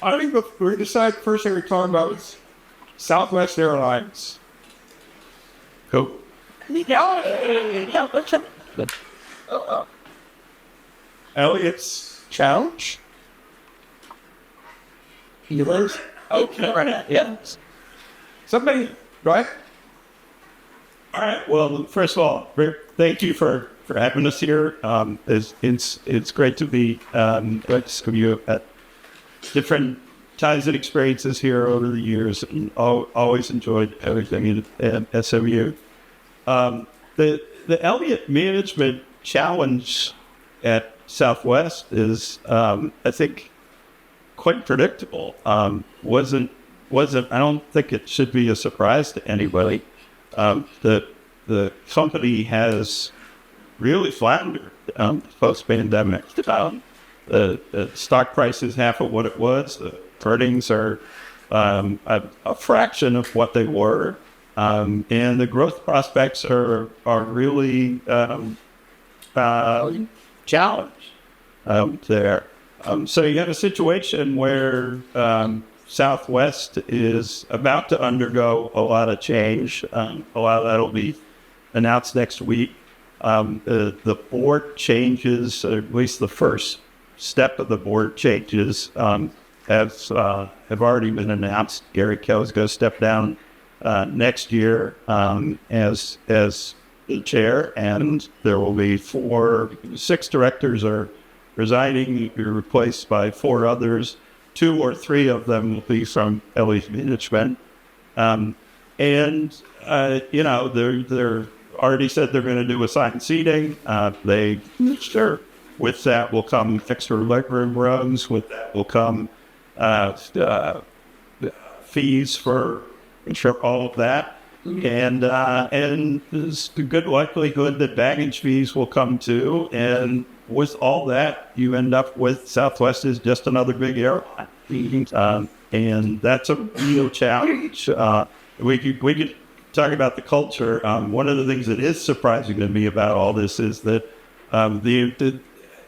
I think we decided first thing we're talking about was Southwest Airlines. Cool. Elliot's challenge. He was Okay. right. Yes. Somebody, right? All right. Well, first of all, thank you for having us here. It's great to be great to see you at different times and experiences here over the years, and always enjoyed everything at SMU. The Elliott Management Challenge at Southwest is, I think, quite predictable. Wasn't I don't think it should be a surprise to anybody. The company has really floundered post-pandemic. The stock price is half of what it was. The earnings are a fraction of what they were, and the growth prospects are really challenged there. So you have a situation where Southwest is about to undergo a lot of change. A lot of that will be announced next week. The board changes, or at least the first step of the board changes, have already been announced. Gary Kell is going to step down next year as the chair, and there will be 6 directors are resigning, be replaced by 4 others. 2 or 3 of them will be from Elliott Management. They're already said they're going to do assigned seating. With that will come extra legroom rooms. With that will come fees for all of that. And there's a good likelihood that baggage fees will come too. And with all that, you end up with Southwest is just another big airline. And that's a real challenge. We could talk about the culture. One of the things that is surprising to me about all this is that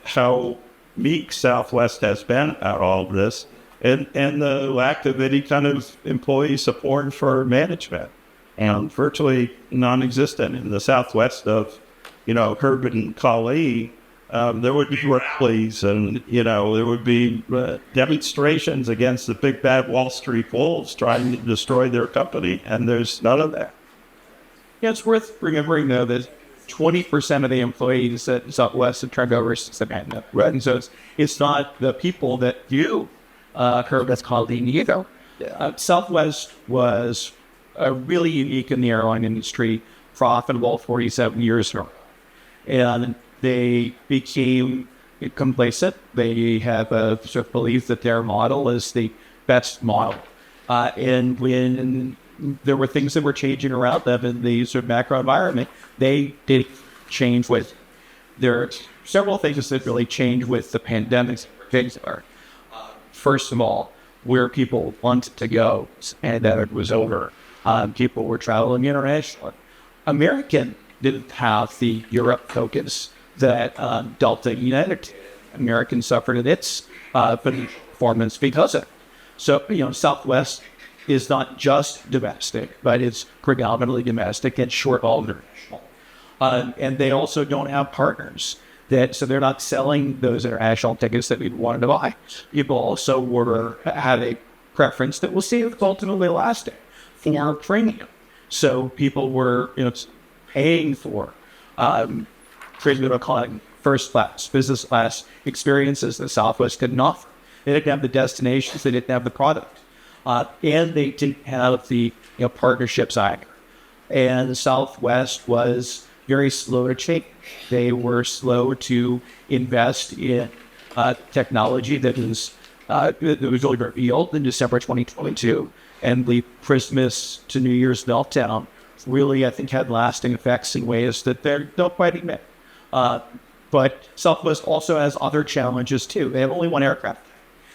how meek Southwest has been about all of this, and the lack of any kind of employee support for management, and virtually non-existent in the Southwest of, Herb and Colleen. There would be rallies, and there would be demonstrations against the big bad Wall Street wolves trying to destroy their company, and there's none of that. Yeah, it's worth remembering though that 20% of the employees at Southwest have turned over since the pandemic. Right, and so it's not the people that you heard that's called the either. Southwest was really unique in the airline industry, profitable 47 years ago, and they became complacent. They have a sort of belief that their model is the best model. And when there were things that were changing around them in the sort of macro environment, they did change with it. There are several things that really changed with the pandemic in particular. First of all, where people wanted to go, and that it was over. People were traveling internationally. American didn't have the Europe focus that Delta United did. American suffered in its performance because of it. So, Southwest is not just domestic, but it's predominantly domestic and short-haul international. And they also don't have partners. So they're not selling those international tickets that we wanted to buy. People also had a preference that we'll see if it's ultimately lasting for premium. So people were paying for first class, business class experiences that Southwest couldn't offer. They didn't have the destinations, they didn't have the product, and they didn't have the partnerships either. And Southwest was very slow to change. They were slow to invest in technology that was really revealed in December 2022, and the Christmas to New Year's meltdown really, I think, had lasting effects in ways that they don't quite admit. But Southwest also has other challenges too. They have only one aircraft.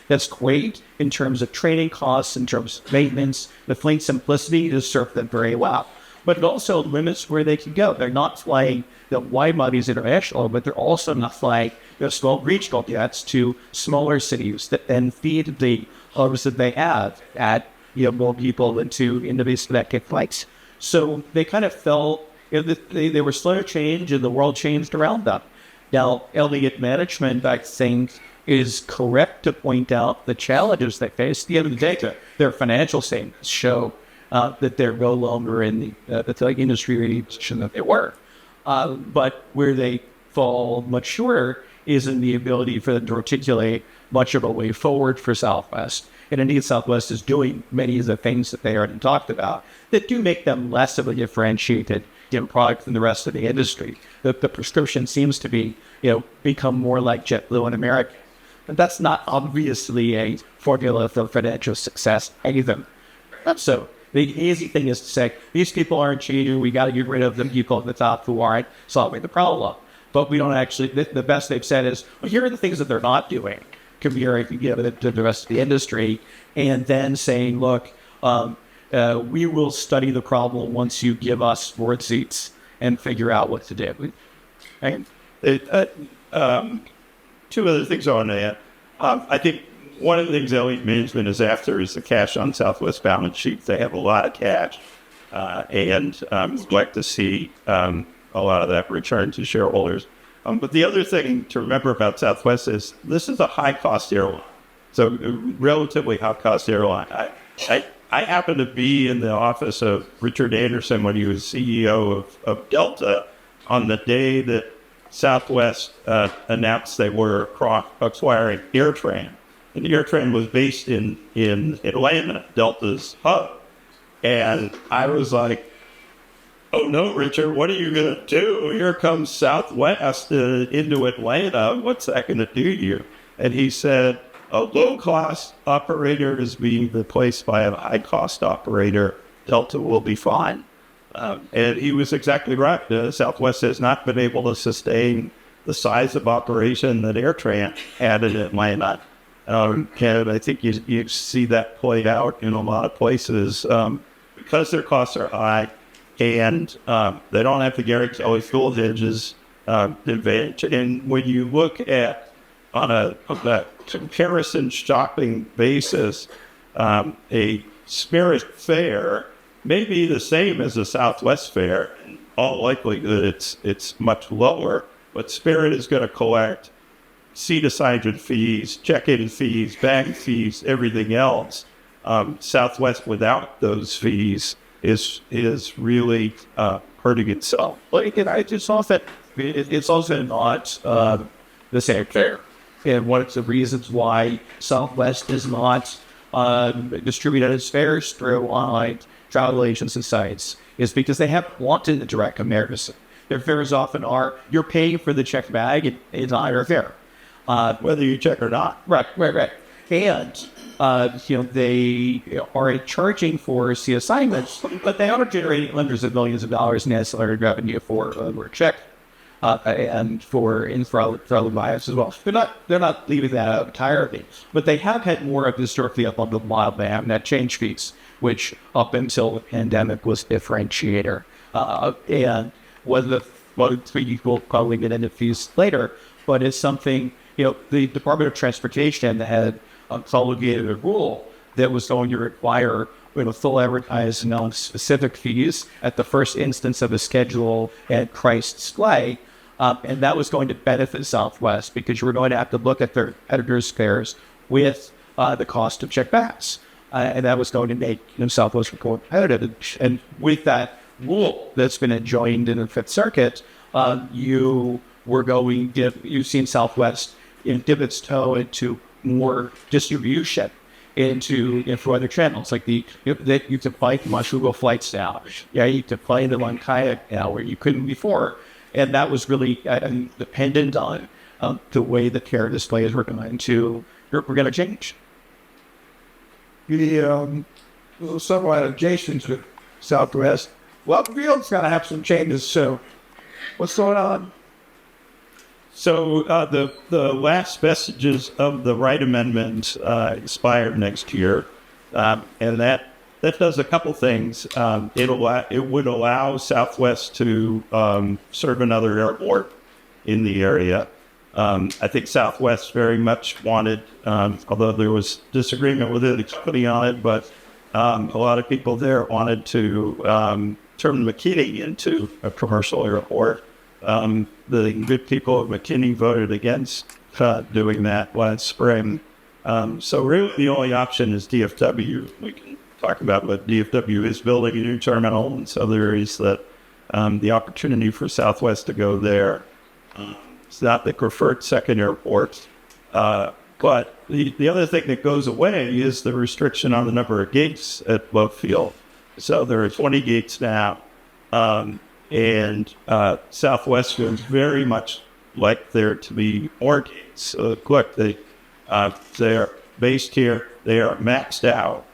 That's great in terms of training costs, in terms of maintenance. The fleet simplicity has served them very well. but it also limits where they can go. They're not flying the wide bodies international, but they're also not flying small regional jets to smaller cities that then feed the hubs that they have at more people into these connected flights. So they kind of felt they were slow to change, and the world changed around them. Now, Elliott management, I think, is correct to point out the challenges they face. At the end of the day, their financial statements show that they're no longer in the industry position that they were. But where they fall much shorter is in the ability for them to articulate much of a way forward for Southwest. And indeed, Southwest is doing many of the things that they already talked about that do make them less of a differentiated product than the rest of the industry. The prescription seems to be, become more like JetBlue in America. But that's not obviously a formula for financial success either. So the easy thing is to say, these people aren't changing, we got to get rid of the people at the top who aren't solving the problem. But we don't actually, the best they've said is, well, here are the things that they're not doing, comparing it to the rest of the industry, and then saying, look, we will study the problem once you give us board seats and figure out what to do. Right? Two other things I want to add. I think one of the things Elliott Management is after is the cash on Southwest balance sheet. They have a lot of cash, and we'd like to see a lot of that returned to shareholders. But the other thing to remember about Southwest is this is a high-cost airline. So a relatively high-cost airline. I happen to be in the office of Richard Anderson when he was CEO of Delta on the day that Southwest announced they were acquiring AirTran. And AirTran was based in Atlanta, Delta's hub. And I was like, oh no, Richard, what are you going to do? Here comes Southwest into Atlanta. What's that going to do to you? And he said, a low-cost operator is being replaced by a high-cost operator. Delta will be fine. And he was exactly right. Southwest has not been able to sustain the size of operation that AirTran had in Atlanta. And I think you see that played out in a lot of places because their costs are high and they don't have the guaranteed fuel hedges advantage. And when you look at on a comparison shopping basis, a Spirit fare may be the same as a Southwest fare. In all likelihood, it's much lower, but Spirit is going to collect seat assignment fees, check-in fees, bag fees, everything else. Southwest without those fees is really hurting itself. It's also not the same fare. And one of the reasons why Southwest does not distribute its fares through online travel agents and sites is because they haven't wanted a direct comparison. Their fares often are, you're paying for the checked bag, and it's not your fare, whether you check or not. Right. And, they are charging for the assignments, but they are generating hundreds of millions of dollars in ancillary revenue for check. And for other buyers as well. They're not leaving that out entirely, but they have had more of historically up on the wild ban net change fees, which up until the pandemic was differentiator. And whether we'll probably get into fees later, but it's something, the Department of Transportation had promulgated a rule that was going to require full advertising on specific fees at the first instance of a schedule at price display. And that was going to benefit Southwest because you were going to have to look at their competitors' fares with the cost of check bags. And that was going to make Southwest more competitive. And with that rule that's been enjoined in the Fifth Circuit, you've seen Southwest dip its toe into more distribution into other channels, like that you can fly them on Google Flights now. Yeah, you can fly them on Kayak now, where you couldn't before, and that was really dependent on the way the care displays were going to change. Somewhat adjacent to Southwest, Field's got to have some changes. So, what's going on? So the last vestiges of the Wright Amendment expire next year, and that that does a couple things. It would allow Southwest to serve another airport in the area. I think Southwest very much wanted, although there was disagreement within the company on it, but a lot of people there wanted to turn McKinney into a commercial airport. The good people of McKinney voted against doing that last spring. So really the only option is DFW. We can talk about what DFW is building a new terminal, and so there is that the opportunity for Southwest to go there. It's not the preferred second airport. But the other thing that goes away is the restriction on the number of gates at Leff Field. So there are 20 gates now. And Southwest would very much like there to be more gates. Look, they're based here. They are maxed out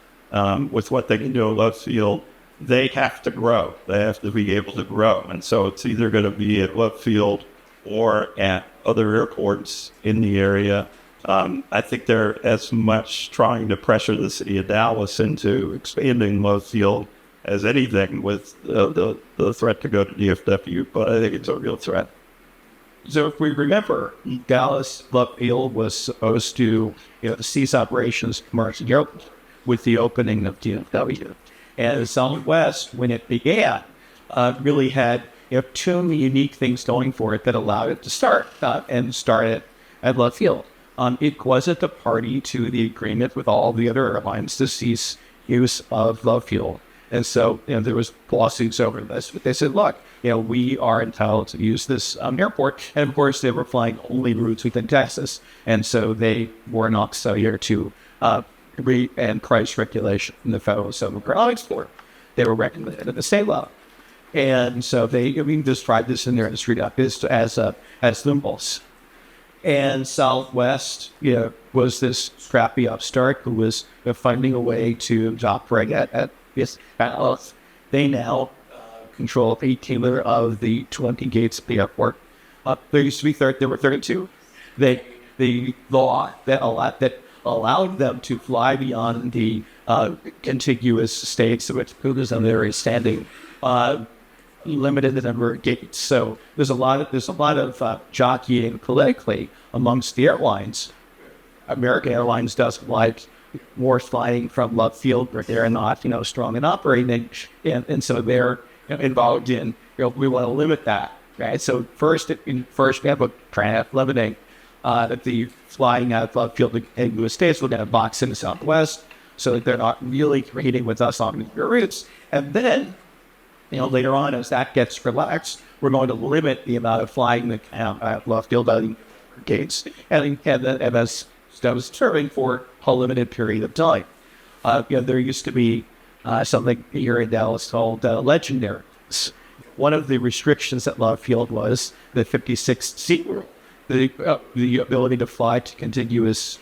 with what they can do at Leff Field. They have to grow. They have to be able to grow. And so it's either going to be at Leff Field or at other airports in the area. I think they're as much trying to pressure the city of Dallas into expanding Leff Field as anything with the threat to go to DFW, but I think it's a real threat. So if we remember, Dallas Leff Field was supposed to cease operations commercial with the opening of DFW. And Southwest, when it began, really had two unique things going for it that allowed it to start at Leff Field. It wasn't a party to the agreement with all the other airlines to cease use of Leff Field. And so there was lawsuits over this. But they said, look, we are entitled to use this airport. And of course, they were flying only routes within Texas. And so they were not subject to rate and price regulation in the federal civil airlines board. They were regulated at the state level. And so they described this in their industry as impulse. And Southwest, was this scrappy upstart who was finding a way to operate at this balance. They now control 18 of the 20 gates of the airport. There used to be there were 32. The law that allowed them to fly beyond the contiguous states, which was on their standing, limited the number of gates. So there's a lot of jockeying politically amongst the airlines. American Airlines doesn't like more flying from Leff Field where they're not strong in operating, and so they're involved in we want to limit that. Right. So first we have a try limiting that the flying out of Leff Field in the states will get a box in the Southwest, so that they're not really competing with us on the routes, and then. Later on, as that gets relaxed, we're going to limit the amount of flying that at Leff Field gates, and as was serving for a limited period of time. There used to be something here in Dallas called legendary. One of the restrictions at Leff Field was the 56-seat rule. The ability to fly to contiguous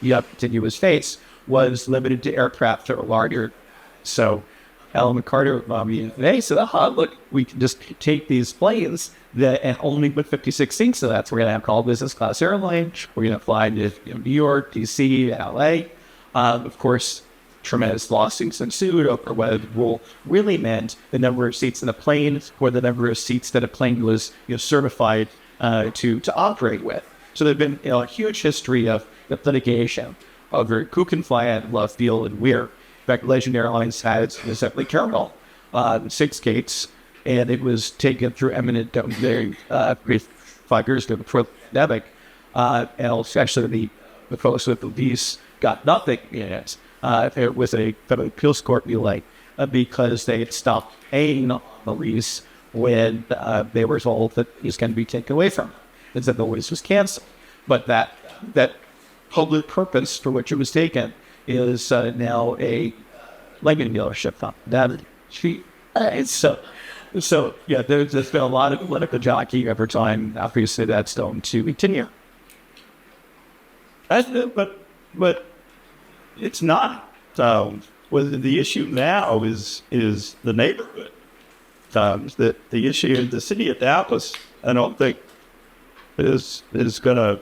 states was limited to aircraft that were larger. So McCartney, they said, look, we can just take these planes and only put 56 seats. So that's we're going to have called business class airline. We're going to fly to New York, D.C., L.A. Of course, tremendous lawsuits ensued over whether the rule really meant the number of seats in a plane or the number of seats that a plane was certified to operate with. So there's been a huge history of litigation over who can fly at Leff Field and where. In fact, Legend Airlines had its assembly terminal, 6 gates, and it was taken through eminent domain 5 years before the pandemic. And actually, the folks with the lease got nothing in it. It was a federal appeals court ruling because they had stopped paying on the lease when they were told that it was going to be taken away from them, and that the lease was canceled. But that public purpose for which it was taken is now a Lincoln dealership. So there's been a lot of political jockey over time. Obviously, that's going to continue. But it's not. The issue now is the neighborhood. The issue in the city of Dallas, I don't think is going to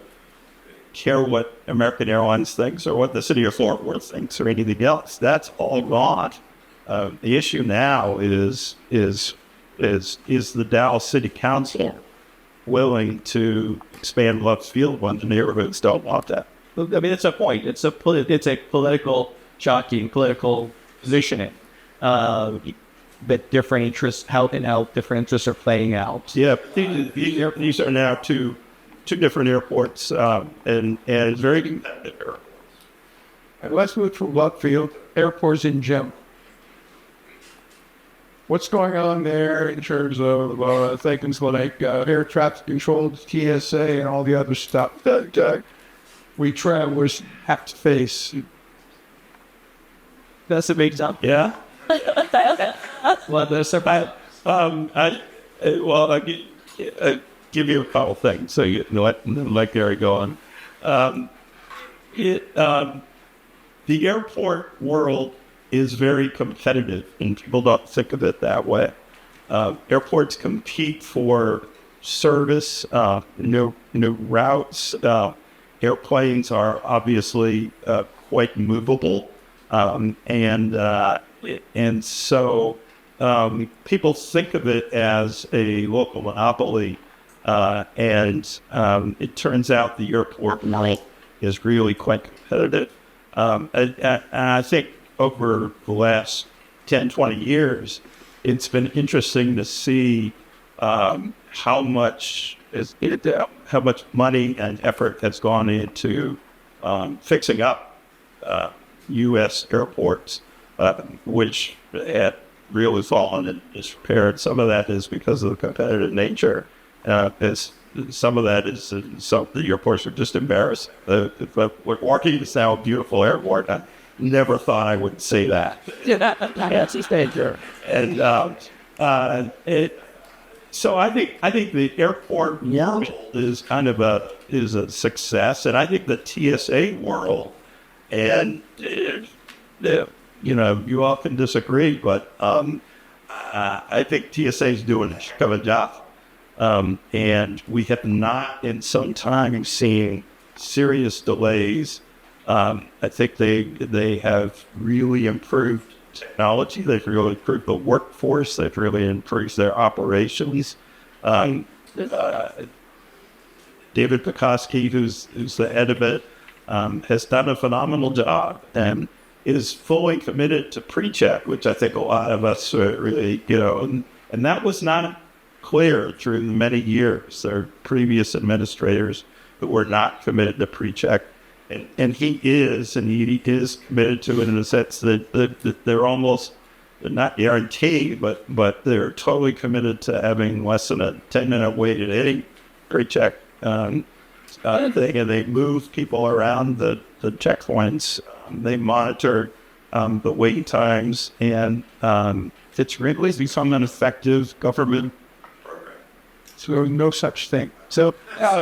care what American Airlines thinks or what the city of Fort Worth thinks or anything else. That's all gone. The issue now is the Dallas City Council willing to expand Love Field when the neighborhoods don't want that? I mean, it's a point. It's a political jockeying, political positioning. But different interests, how different interests are playing out. Yeah, these are now two different airports, and very competitive. And let's move to Leff Field, airports in general. What's going on there in terms of things like air traffic control, TSA, and all the other stuff that we travelers have to face? That's a big jump. Yeah. Well, that's about. I give you a couple things so you know let Gary go on. The airport world is very competitive, and people don't think of it that way. Airports compete for service, new routes. Airplanes are obviously quite movable, and so people think of it as a local monopoly, and it turns out the airport is really quite competitive. And I think over the last 10, 20 years, it's been interesting to see how much money and effort has gone into fixing up U.S. airports, which had really fallen in disrepair. Some of that is because of the competitive nature. Some of that is some of the airports are just embarrassing. We're walking this now beautiful airport. I never thought I would say that. So I think the airport world is kind of a success, and I think the TSA world, and you all can disagree, but I think TSA is doing a heck of a job. And we have not in some time seen serious delays. I think they have really improved technology. They've really improved the workforce. They've really improved their operations. David Pekoski, who's the head of it, has done a phenomenal job and is fully committed to pre-check, which I think a lot of us really, and that was not clear through many years. There are previous administrators who were not committed to pre-check, and he is committed to it in the sense that they're not guaranteed, but they're totally committed to having less than a 10-minute wait at any pre-check thing, and they move people around the checkpoints. They monitor the wait times, and it's really become an effective government. So no such thing. So, first,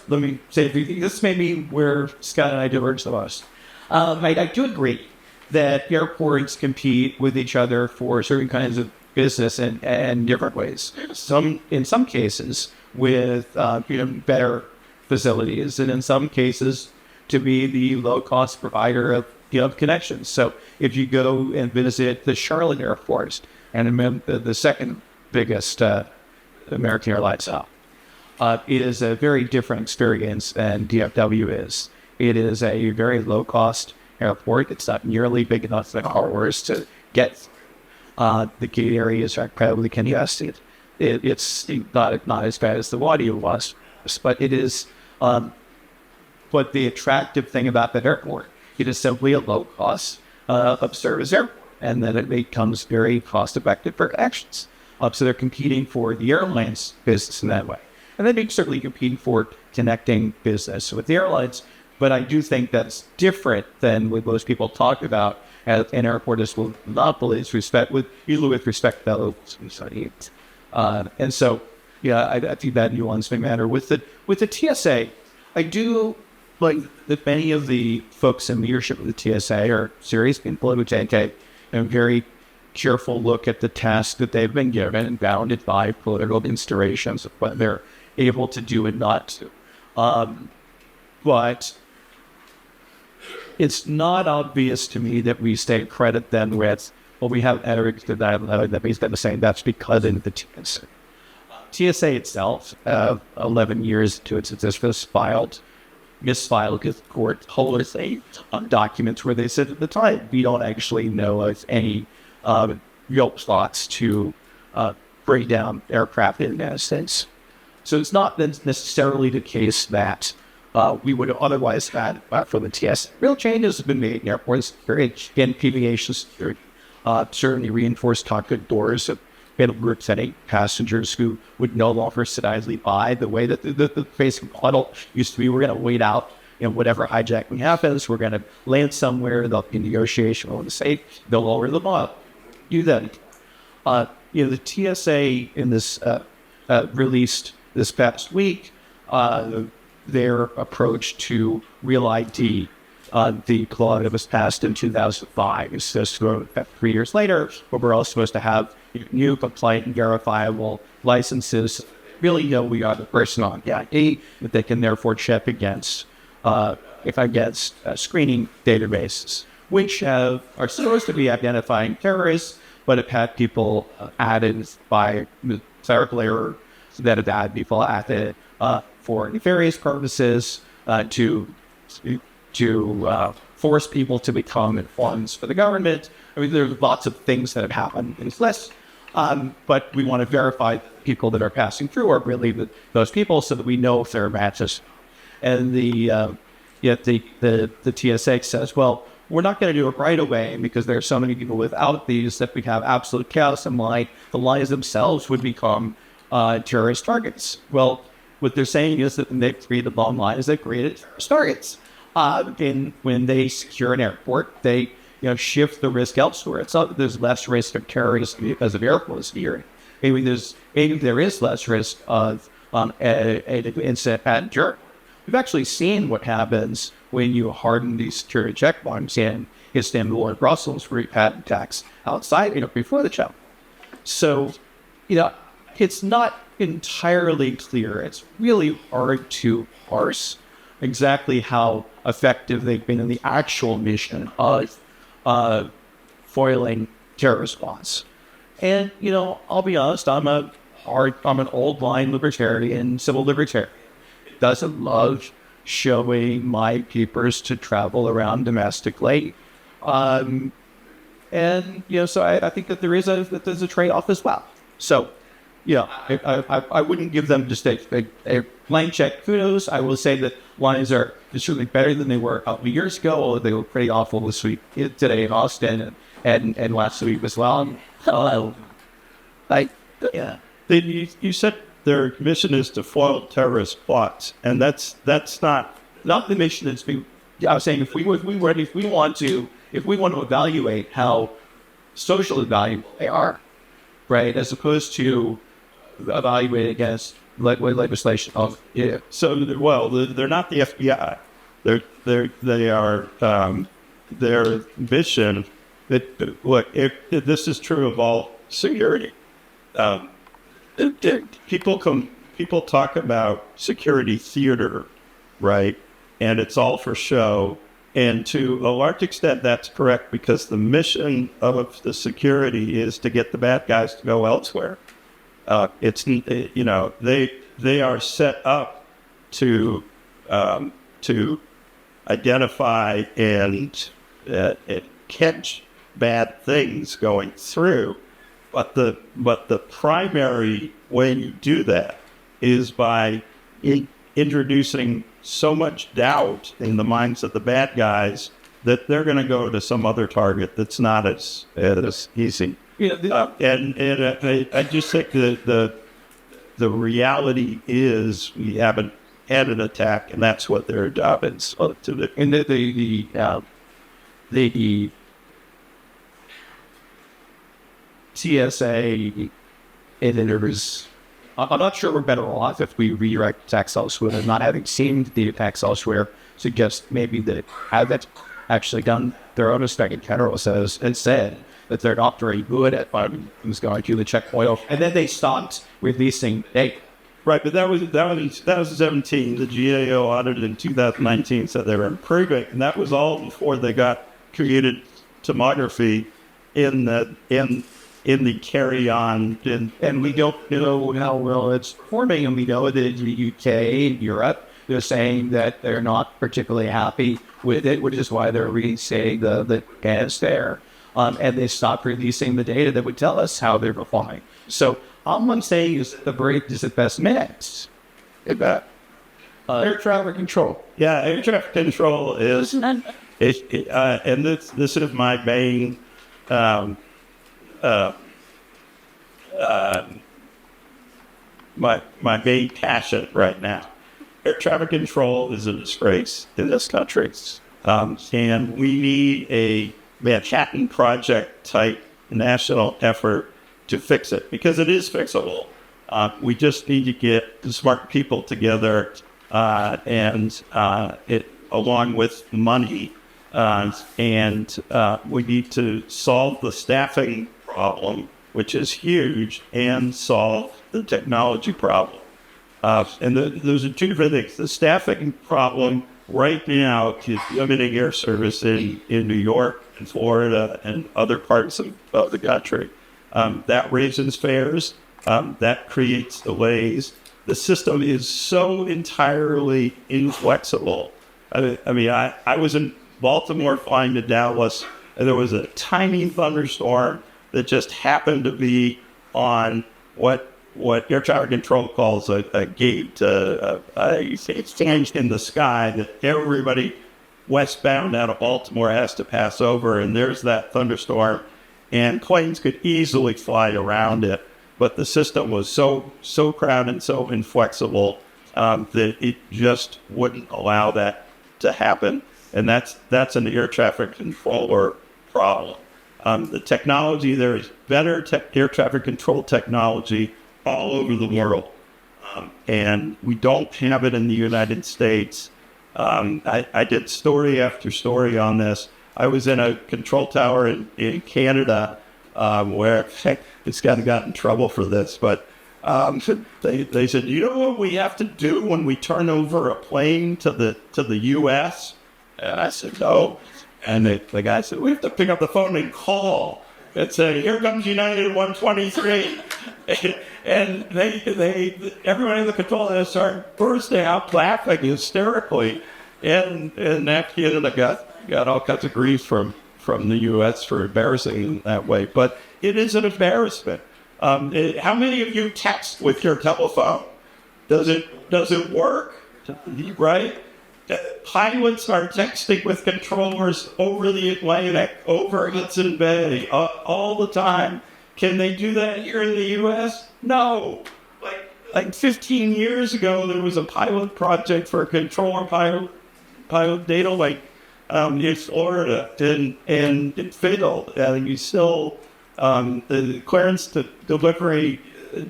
let me say this may be where Scott and I diverge the most. I do agree that airports compete with each other for certain kinds of business and different ways. In some cases with better facilities, and in some cases to be the low-cost provider of connections. So if you go and visit the Charlotte Airport, and the second biggest American Airlines hub, it is a very different experience than DFW is. It is a very low-cost airport. It's not nearly big enough for cars to get. The gate areas are incredibly congested. It's not as bad as the Wadia was, but it is. But the attractive thing about that airport, it is simply a low-cost of service airport, and then it becomes very cost-effective for connections. So they're competing for the airlines business in that way. And then they're certainly competing for connecting business with the airlines. But I do think that's different than what most people talk about as an airport as well, monopoly with respect to that local society. And so, I think that nuance may matter. With the TSA, I do like that many of the folks in leadership of the TSA are serious people who take a very careful look at the task that they've been given and bounded by political considerations of whether able to do and not to. But it's not obvious to me that we credit them with, well, we have ethics that means they're saying that's because of the TSA. TSA itself, 11 years to its existence, misfiled with the court wholly on documents where they said at the time, we don't actually know of any real plots to bring down aircraft in that sense. So it's not necessarily the case that we would have otherwise had from the TSA. Real changes have been made in airport security and aviation security. Certainly reinforced cockpit doors of group setting passengers who would no longer sit idly by. The way that the basic model used to be, we're going to wait out, whatever hijacking happens, we're going to land somewhere, there'll be negotiation on the safe, they'll lower the model. Do that. The TSA in this released this past week their approach to real ID. The law that was passed in 2005 is supposed to go 3 years later, but we're all supposed to have new compliant and verifiable licenses. Really know we are the person on the ID that they can therefore check against screening databases, which are supposed to be identifying terrorists, but have had people added by clerical error that have had people added for nefarious purposes to force people to become informants for the government. I mean, there's lots of things that have happened in this list, but we want to verify that people that are passing through are really those people so that we know if they're matches. And the TSA says, well, we're not going to do it right away because there are so many people without these that we have absolute chaos in line. The lines themselves would become terrorist targets. Well, what they're saying is that when they create the bomb line, is they created terrorist targets. And when they secure an airport, they shift the risk elsewhere. It's not that there's less risk of terrorism because of airport security. Maybe there is less risk of an incident at Germany. We've actually seen what happens when you harden these security checkpoints in Istanbul or Brussels, where you've had attacks outside, before the checkpoint. So, it's not entirely clear. It's really hard to parse exactly how effective they've been in the actual mission of foiling terrorist plots. And, I'll be honest, I'm an old line libertarian, civil libertarian. Doesn't love showing my papers to travel around domestically. So I think that there's a trade-off as well. So, I wouldn't give them just a blank check kudos. I will say that lines are certainly better than they were a couple of years ago, although they were pretty awful this week, today in Austin and last week as well. You said their mission is to foil terrorist plots, and that's not the mission that's being. I was saying if we want to evaluate how socially valuable they are, right, as opposed to evaluate against legislation of So well, they're not the FBI. They are their mission. If this is true of all security. People talk about security theater, right? And it's all for show. And to a large extent, that's correct because the mission of the security is to get the bad guys to go elsewhere. They are set up to identify and catch bad things going through. But the primary way you do that is by introducing so much doubt in the minds of the bad guys that they're going to go to some other target that's not as easy. I just think that the reality is we haven't had an attack, and that's what their job is. And the TSA editors, I'm not sure we're better off if we redirect attacks elsewhere and not having seen the attacks elsewhere suggest maybe that haven't actually done their own respected general says and said that they're not very good at finding things going through the checkpoint. And then they stopped releasing data, Right, but that was in 2017. The GAO audited in 2019 said they were improving, and that was all before they got computed tomography in the carry-on. And we don't know how well it's performing, and we know that in the UK and Europe, they're saying that they're not particularly happy with it, which is why they're restating the ads there. And they stopped releasing the data that would tell us how they're performing. So all I'm saying is that the brake is the best mix. Air traffic control. Yeah, air traffic control is, and this is my main my main passion right now. Air traffic control is a disgrace in this country, and we need a Manhattan Project type national effort to fix it, because it is fixable. We just need to get the smart people together, and it along with money, and we need to solve the staffing problem, which is huge, and solve the technology problem. And those are two different things. The staffing problem right now is limiting air service in New York and Florida and other parts of the country. That raises fares. That creates delays. The system is so entirely inflexible. I was in Baltimore flying to Dallas, and there was a tiny thunderstorm that just happened to be on what air traffic control calls a gate, it's changed in the sky that everybody westbound out of Baltimore has to pass over, and there's that thunderstorm, and planes could easily fly around it, but the system was so crowded and so inflexible that it just wouldn't allow that to happen, and that's an air traffic controller problem. The technology, there is better air traffic control technology all over the world, and we don't have it in the United States. I did story after story on this. I was in a control tower in Canada where it's got in trouble for this, but they said, you know what we have to do when we turn over a plane to the U.S.? And I said, no. And the guy said, we have to pick up the phone and call and say, here comes United 123. And everyone in the control center started bursting out laughing hysterically. And that Canada got all kinds of grief from the U.S. for embarrassing in that way. But it is an embarrassment. How many of you text with your telephone? Does it work? Right? Pilots are texting with controllers over the Atlantic, over Hudson Bay, all the time. Can they do that here in the U.S.? No. Like 15 years ago, there was a pilot project for a controller pilot data link in Florida, and it failed. And you still, the clearance to delivery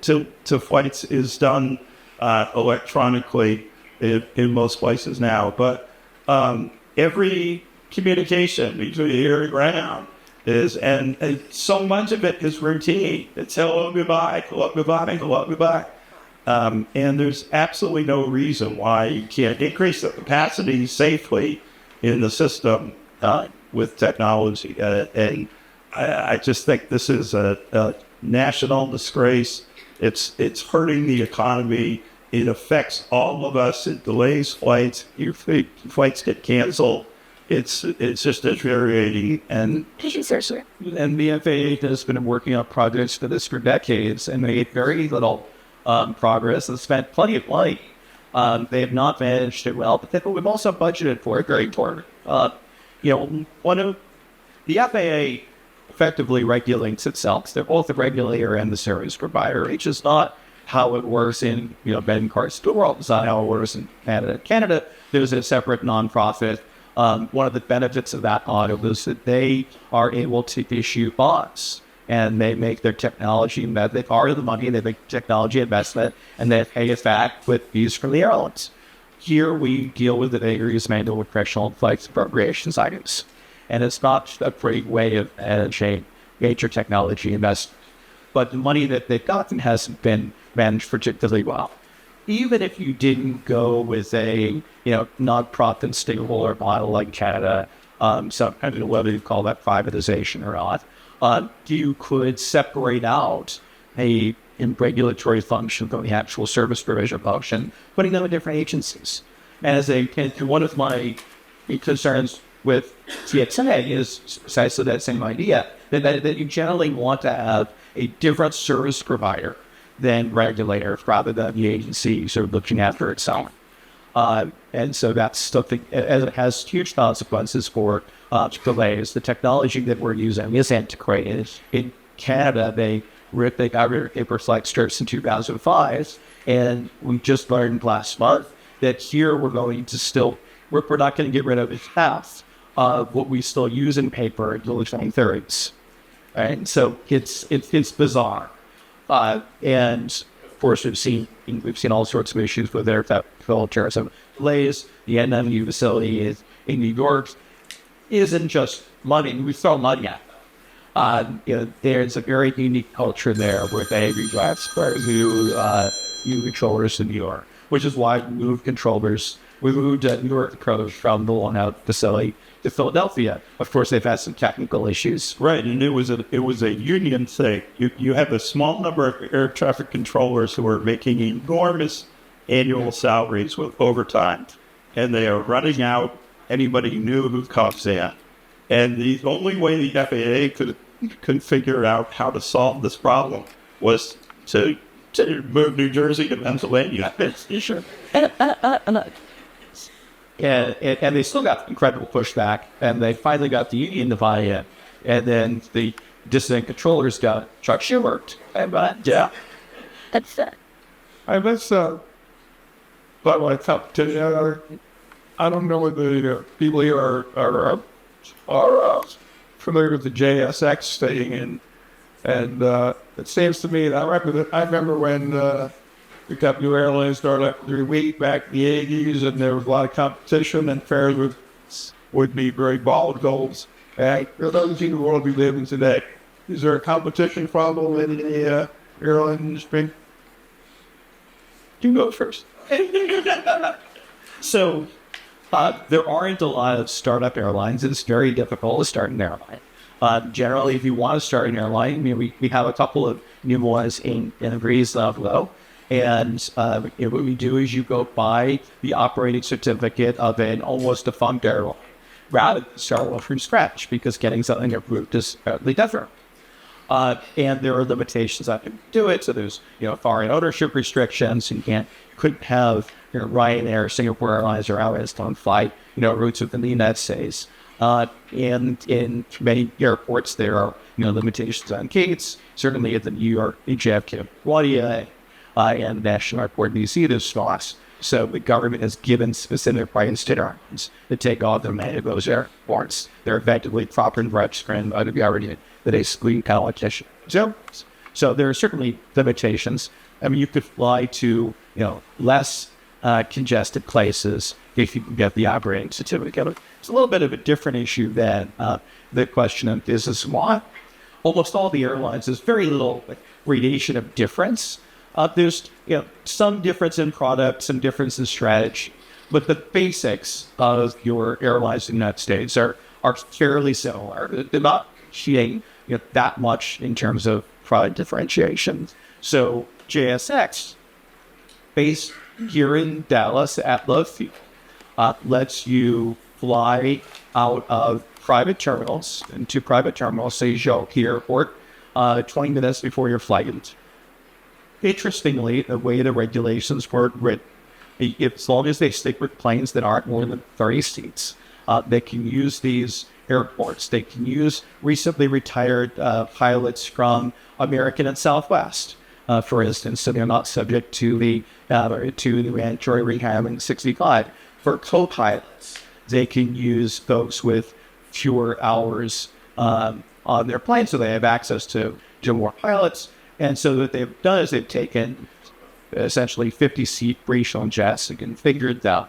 to flights is done electronically in most places now, but every communication between the air and ground is, and so much of it is routine. It's hello, goodbye, hello, goodbye, hello, goodbye. And there's absolutely no reason why you can't increase the capacity safely in the system with technology. And I just think this is a national disgrace. It's hurting the economy. It affects all of us. It delays flights. Your flights get canceled. It's just infuriating. And the FAA has been working on projects for this for decades and made very little progress and spent plenty of money. They have not managed it well, but we've also budgeted for it very poorly. One of the FAA effectively regulates itself. They're both the regulator and the service provider, which is not how it works in many parts of the world. It's not how it works in Canada. In Canada, there's a separate nonprofit. One of the benefits of that model is that they are able to issue bonds, and they make their technology, they borrow the money, they make technology investment, and they pay it back with fees from the airlines. Here we deal with the vagaries manual with professional flights appropriations items, and it's not a great way of managing major technology investment. But the money that they've gotten hasn't been managed particularly well. even if you didn't go with a, nonprofit stakeholder model like Canada, some kind of whether you call that privatization or not, you could separate out a regulatory function from the actual service provision function, putting them in different agencies. And one of my concerns with TXA is precisely that same idea, that you generally want to have a different service provider than regulators rather than the agency sort of looking after itself. And so that's something, as it has huge consequences for delays. The technology that we're using is antiquated. In Canada, they got rid of paper flight strips in 2005, and we just learned last month that here we're not going to get rid of half of what we still use in paper until the 2030s. Right? So it's bizarre. And of course, we've seen all sorts of issues with aircraft filters and delays. The NMU facility in New York isn't just money. We throw money at them. There's a very unique culture there with angry drafts new controllers to New York, which is why we moved New York controllers from the Long Island facility to Philadelphia. Of course, they've had some technical issues. Right, and it was a union thing. You have a small number of air traffic controllers who are making enormous annual salaries with overtime, and they are running out anybody new who comes in. And the only way the FAA could figure out how to solve this problem was to move New Jersey to Pennsylvania. Sure. And they still got incredible pushback, and they finally got the union to buy in. And then the dissident controllers got Chuck Schumer. Yeah. That's it. But I thought, I don't know whether people here are familiar with the JSX thing, and it seems to me, and I remember when the new airlines started every week back in the 80s, and there was a lot of competition, and fares would be very volatile. And it doesn't seem the world we live in today. Is there a competition problem in the airline industry? You go first. So, there aren't a lot of startup airlines. It's very difficult to start an airline. Generally, if you want to start an airline, we have a couple of new ones in Greece, though. And what we do is you go buy the operating certificate of an almost defunct airline rather than start one from scratch, because getting something approved is fairly different. And there are limitations on how to do it. So there's, foreign ownership restrictions. You couldn't have Ryanair, Singapore Airlines, or Airlines don't fly, routes within the United States. And in many airports, there are, limitations on gates. Certainly at the New York JFK LaGuardia and National Airport in DC, there's slots. So the government has given specific rights to airlines to take off the man of those airports. They're effectively proper and registered by the government that exclude competition. So there are certainly limitations. I mean, you could fly to, less congested places if you can get the operating certificate. It's a little bit of a different issue than the question of business law. Almost all the airlines, there's very little gradation of difference. There's some difference in product, some difference in strategy, but the basics of your airlines in the United States are fairly similar. They're not cheating that much in terms of product differentiation. So JSX, based here in Dallas at Leff, lets you fly out of private terminals into private terminals, say Jockey Airport, 20 minutes before your flight. Interestingly, the way the regulations work, as long as they stick with planes that aren't more than 30 seats, they can use these airports. They can use recently retired pilots from American and Southwest, for instance, so they're not subject to the mandatory retirement 65. For co-pilots, they can use folks with fewer hours on their plane, so they have access to more pilots. And so what they've done is they've taken essentially 50-seat regional jets and configured them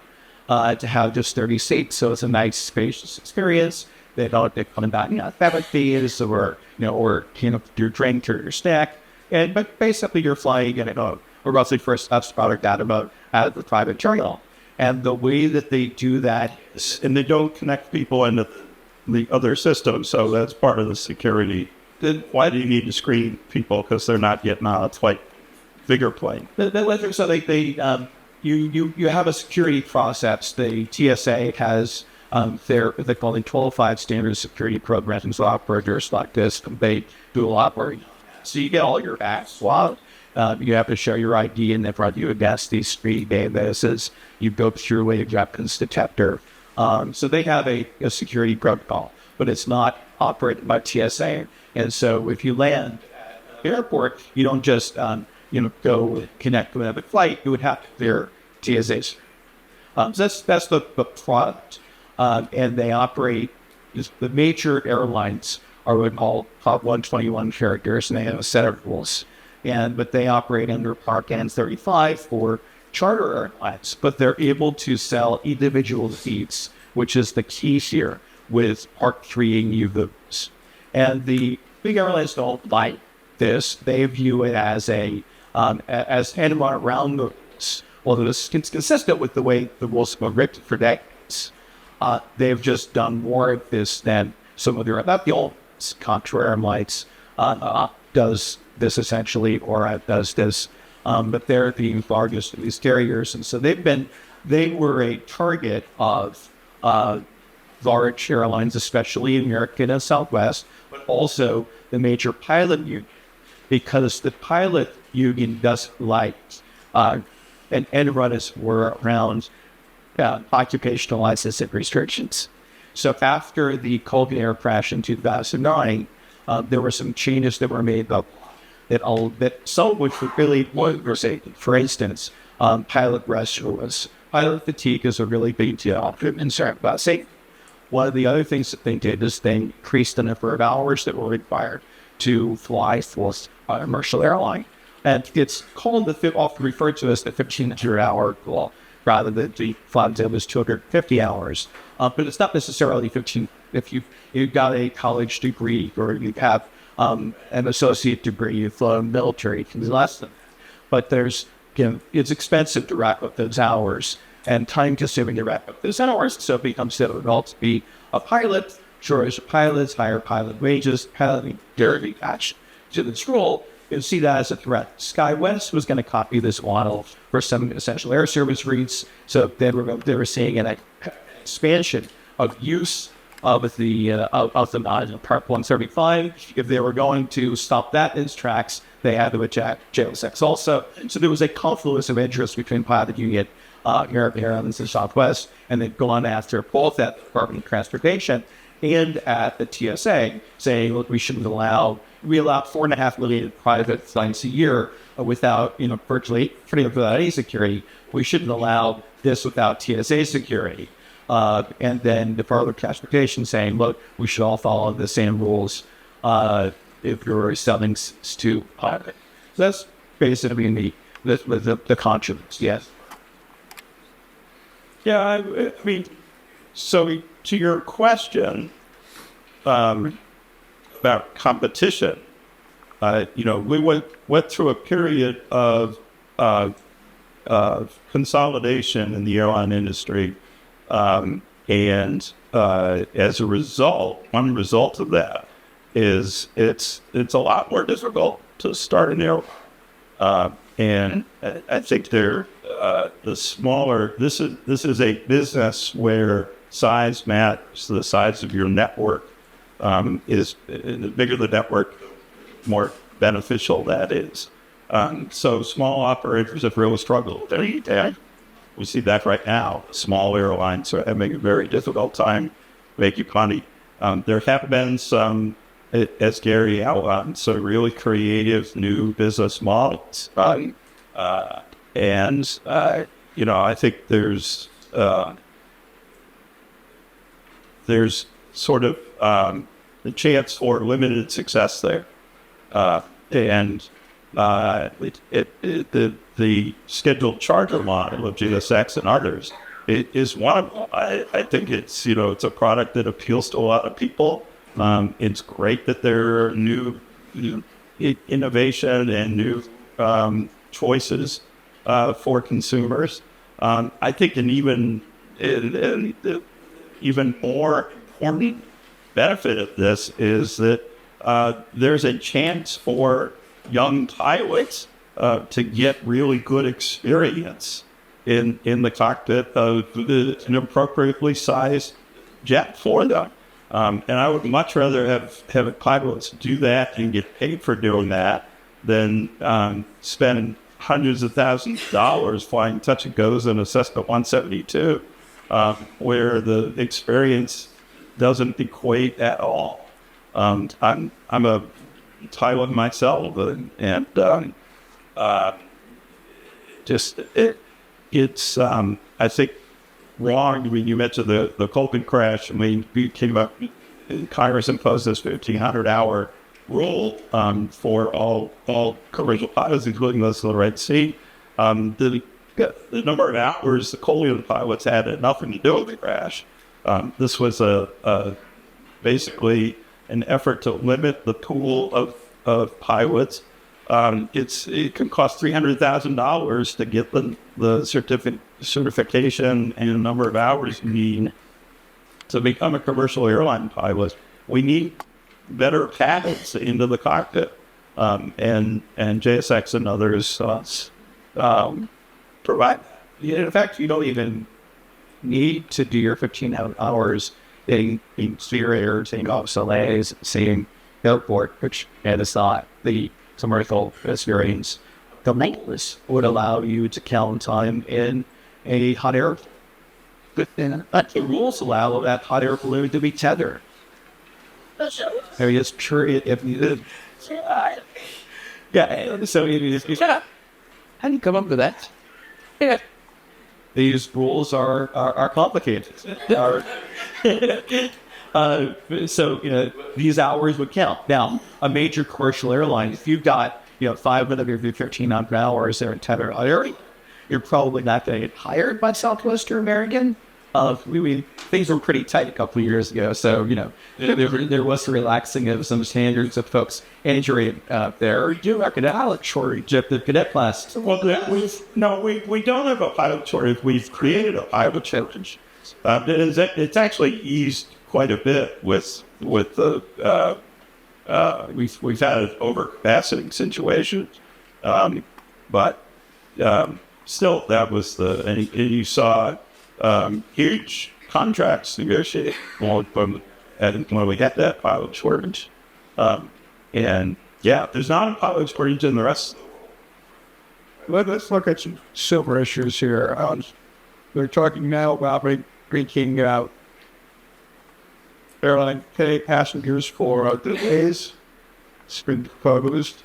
to have just 30 seats. So it's a nice, spacious experience. They're coming back, 7 fees or your drink or your snack. But basically you're flying in or roughly first us product out of the private terminal. And the way that they do that is, And they don't connect people into the other system, so that's part of the security. Then why do you need to screen people? Because they're not getting on a flight, bigger plane. so you have a security process. The TSA has they call it 12.5 standard security programs, and so operators like this, they do a lot where, so you get all your bags swabbed. You have to show your ID, and they run you against these screening databases. You go through a weapons detector. So they have a security protocol, but it's not operated by TSA. And so if you land at the airport, you don't just go connect with a flight. You would have to clear TSA's. So that's the product, and they operate. The major airlines are what we call Top 121 carriers, and they have a set of rules. But they operate under Part N35 for charter airlines, but they're able to sell individual seats, which is the key here with Part 3 and UVs. And the big airlines don't like this. They view it as as hand-run around the rules. Although it's consistent with the way the rules have been written for decades. They've just done more of this than some of their, not the old Contour Airlines does this essentially, or does this, but they're the largest of these carriers. And so they were a target of large airlines, especially American and Southwest, but also the major pilot union, because the pilot union doesn't like, and run were around occupational licensing restrictions. So after the Colgan Air crash in 2009, there were some changes that were made that some of which were really, for instance, pilot rest rules. Pilot fatigue is a really big deal. Concern about safety. One of the other things that they did is they increased the number of hours that were required to fly for a commercial airline. And it's called often referred to as the 1,500-hour rule, rather than the flight that was 250 hours. But it's not necessarily 15. If you've got a college degree or you have an associate degree, you've flown military, it can be less than that. But it's expensive to rack up those hours and time-consuming to rack up those hours, so it becomes difficult to be a pilot. Shortage of pilots, higher pilot wages, piloting directly attached to this rule. You see that as a threat. SkyWest was going to copy this model for some essential air service routes, so they were seeing an expansion of use of the Part 135. If they were going to stop that in its tracks, they had to attack JSX also. So there was a confluence of interest between pilot union, American Airlines and Southwest, and they've gone after both at the Department of Transportation and at the TSA, saying, look, we allow 4.5 million private flights a year without, virtually without any security. We shouldn't allow this without TSA security. And then the Department of Transportation saying, look, we should all follow the same rules if you're selling to pilot. So that's basically the conscience, yes. Yeah, I mean, so to your question about competition, we went through a period of consolidation in the airline industry, and as a result, one result of that is it's a lot more difficult to start an airline, and I think the smaller this is a business where size matters. The size of your network is the bigger the network, more beneficial that is. So small operators have really struggled. We see that right now. Small airlines are having a very difficult time making money. There have been some, as Gary outlined, some really creative new business models. I think there's sort of the chance for limited success there. The scheduled charter model of GSX and others is one of them. I think it's a product that appeals to a lot of people. It's great that there are new innovation and new choices for consumers. I think an even more important benefit of this is that there's a chance for young pilots to get really good experience in the cockpit of an appropriately sized jet for them. And I would much rather have pilots do that and get paid for doing that than spend hundreds of thousands of dollars flying touch and goes in a Cessna 172, where the experience doesn't equate at all. I'm a pilot myself, and it's I think wrong. I mean, you mentioned the Colgan crash. I mean, we came up, Congress imposed this 1,500-hour rule for all commercial pilots, including those in the Red Sea. The number of hours the columnist pilots had nothing to do with the crash. This was basically an effort to limit the pool of pilots. It can cost $300,000 to get the certification and the number of hours you need to become a commercial airline pilot. We need better paths into the cockpit, and JSX and others provide. In fact, you don't even need to do your 15 hours in exterior, seeing obsolets, seeing airport, which is not the commercial experience. The maintenance would allow you to count time in a hot air. But the rules allow that hot air balloon to be tethered. I mean, it's true if you. Yeah, so it is. How do you come up with that? Yeah. These rules are complicated. So these hours would count. Now, a major commercial airline, if you've got 5 of your 1,500 hours there in tethered hot air, you're probably not going to get hired by Southwest or American. Things were pretty tight a couple of years ago, so there was a relaxing of some standards of folks entering there. You do have a pilot shortage at the cadet class. Well, we don't have a pilot shortage. We've created a pilot shortage. It's actually eased quite a bit with the we've had an overcapacity situation, but still that was and you saw huge contracts negotiated when we had that pilot shortage, and there's not a pilot shortage in the rest. Let's look at some silver issues here. They're talking now about breaking out airline pay passengers for delays. It's been proposed.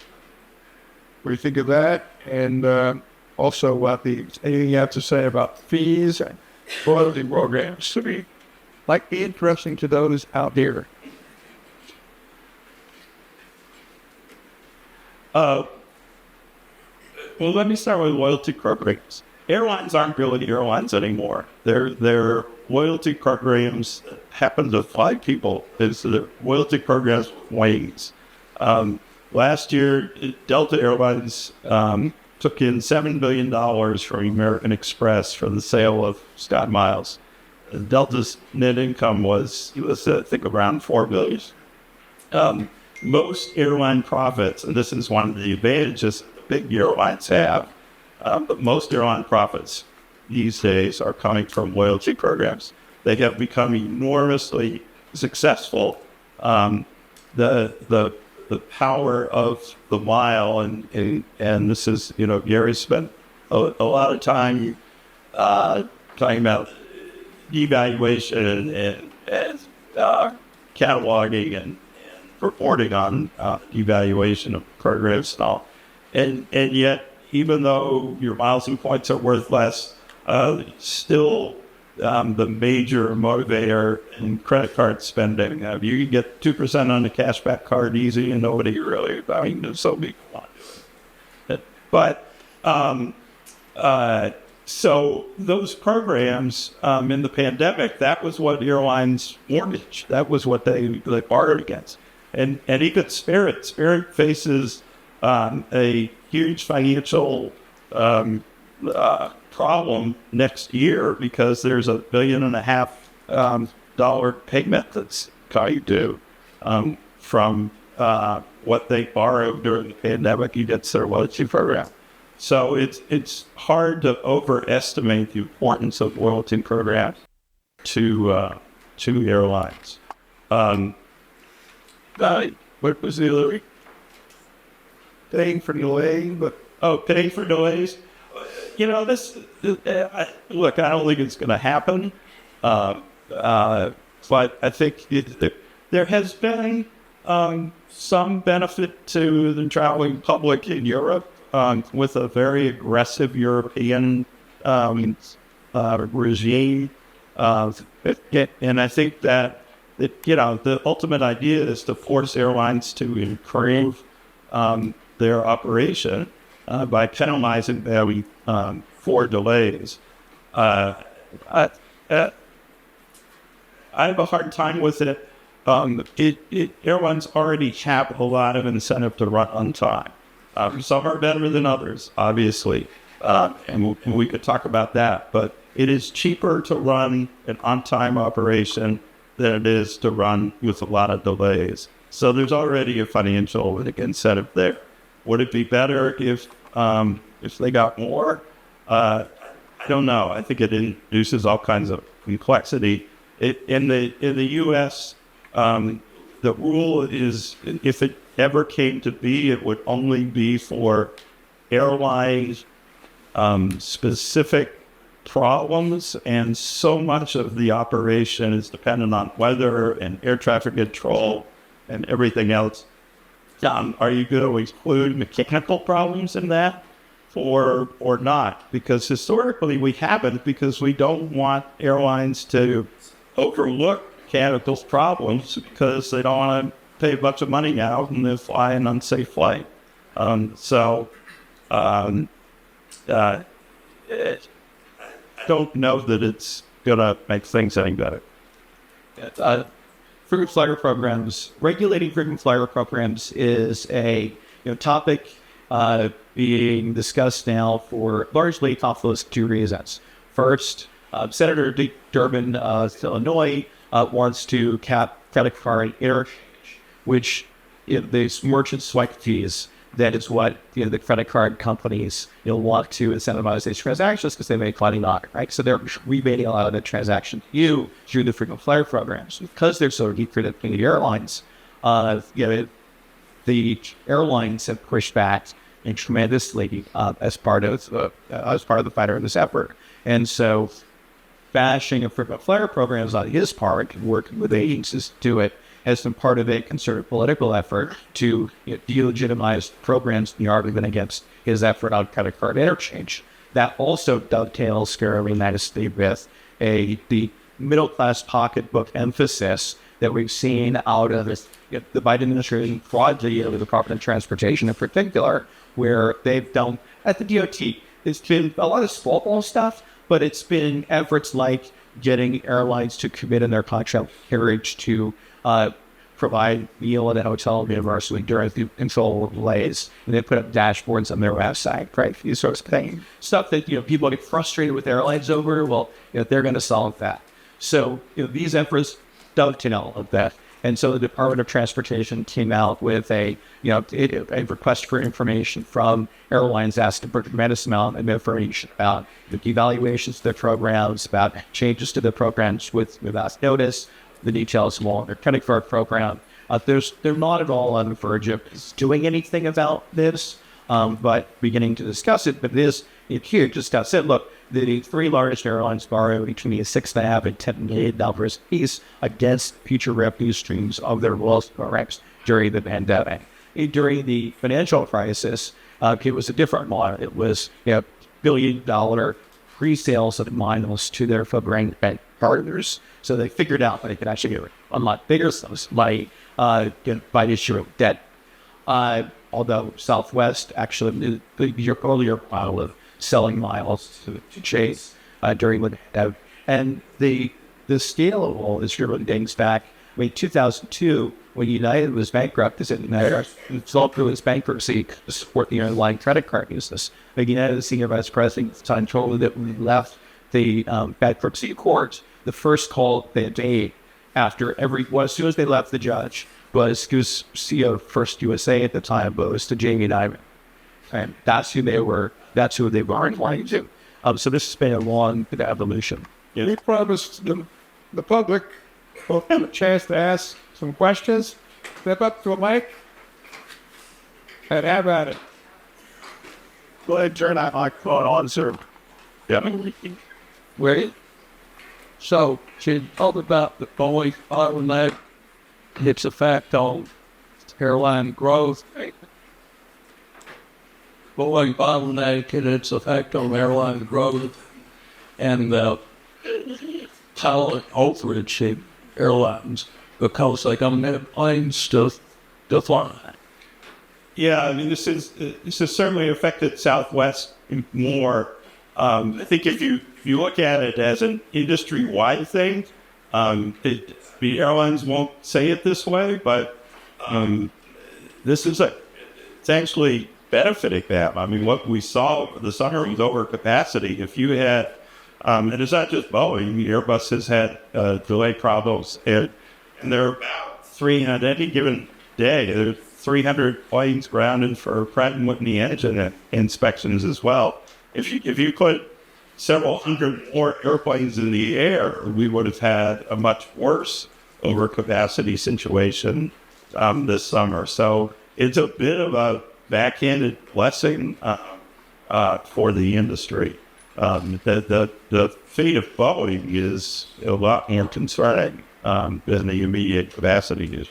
What do you think of that? And also, anything you have to say about fees and loyalty programs? To me, might be interesting to those out here. Well, let me start with loyalty programs. Airlines aren't really airlines anymore. They're loyalty programs that happen to fly people. It's the loyalty programs wings. Last year, Delta Airlines took in $7 billion from American Express for the sale of Scott Miles. Delta's net income was I think, around $4 billion. Most airline profits, and this is one of the advantages big airlines have, but most airline profits these days are coming from loyalty programs. They have become enormously successful. The power of the mile, and this is, Gary spent a lot of time talking about evaluation and cataloging and reporting on evaluation of programs and all. And yet, even though your miles and points are worth less, still the major motivator in credit card spending. You can get 2% on the cashback card easy, and nobody really, there's so many want to do it. But so those programs in the pandemic, that was what airlines mortgaged. That was what they borrowed against. And even Spirit faces a huge financial problem next year because there's $1.5 billion payment that's due from what they borrowed during the pandemic against their loyalty program. So it's hard to overestimate the importance of loyalty programs to airlines. What was the other? Paying for delaying, but Paying for delays. Look, I don't think it's going to happen. But I think there has been some benefit to the traveling public in Europe with a very aggressive European regime. And I think that the ultimate idea is to force airlines to improve their operation by penalizing them for delays. I have a hard time with it. Airlines already have a lot of incentive to run on time. Some are better than others, obviously, and we could talk about that. But it is cheaper to run an on-time operation than it is to run with a lot of delays. So there's already a financial incentive there. Would it be better if they got more? I don't know. I think it introduces all kinds of complexity. In the U.S., the rule is if it ever came to be, it would only be for airlines specific problems, and so much of the operation is dependent on weather and air traffic control and everything else. Are you going to include mechanical problems in that or not? Because historically we haven't, because we don't want airlines to overlook mechanical problems because they don't want to pay a bunch of money out and they fly an unsafe flight. I don't know that it's going to make things any better. Frequent flyer programs, regulating frequent flyer programs is a topic being discussed now for largely off those two reasons. First, Senator Dick Durbin of Illinois wants to cap credit card interchange, which these merchant swipe fees. That is what the credit card companies want to incentivize these transactions because they make money on it, right? So they're rebating a lot of the transaction to you through the frequent flyer programs because they're so deep for the airlines. The airlines have pushed back tremendously as part of the fight in this effort, and so bashing of frequent flyer programs on his part, working with agencies to do it, has been part of a concerted political effort to delegitimize programs in the argument against his effort on credit card interchange. That also dovetails scarily nicely with the middle-class pocketbook emphasis that we've seen out of the Biden administration, broadly, the Department of Transportation in particular, where they've done, at the DOT, it's been a lot of small stuff, but it's been efforts like getting airlines to commit in their contract carriage to provide meal at a hotel and university during the control delays, and they put up dashboards on their website, right? These sorts of things, stuff that people get frustrated with airlines over. Well, they're going to solve that. So these efforts dovetail of that, and so the Department of Transportation came out with a request for information from airlines, asking for a tremendous amount of information about the evaluations of their programs, about changes to the programs without notice. The details of their credit card program. They're not at all on the verge of doing anything about this, but beginning to discuss it. But it is here. Just got said. Look, the three largest airlines borrow between $6.5 and $10 million each against future revenue streams of their loyalty programs during the pandemic. During the financial crisis, it was a different model. It was $1 billion pre-sales of miles to their foreign bank partners. So they figured out that they could actually get a lot bigger sums of money by issue of debt. Although Southwest actually, the earlier model of selling miles to Chase during the pandemic. And the scale of all this really dates back. 2002 when United was bankrupt, they said United sold through its bankruptcy to support the underlying credit card business. The United senior vice president at the time told me that when he left the bankruptcy court, the first call they made after as soon as they left the judge was CEO of First USA at the time, but it was to Jamie Dimon. And that's who they were inclined to. So this has been a long evolution. Yeah. We promised the public will have a chance to ask some questions. Step up to a mic and have at it. Go ahead, turn that microphone on, sir. Yeah. Wait. So, she talked about the Boeing bottleneck, its effect on airline growth. Boeing bottleneck and its effect on airline growth, and the talent overage in airlines because they don't have planes to fly. Yeah, I mean, this has certainly affected Southwest more. I think if you look at it as an industry-wide thing, the airlines won't say it this way, but it's actually benefiting them. I mean, what we saw the summer was overcapacity. If you had, and it's not just Boeing, Airbus has had delay problems, and there are about on any given day, there's 300 planes grounded for Pratt & Whitney engine inspections as well. If you put several hundred more airplanes in the air, we would have had a much worse overcapacity situation this summer. So it's a bit of a backhanded blessing for the industry. The fate of Boeing is a lot more concerning than the immediate capacity issue.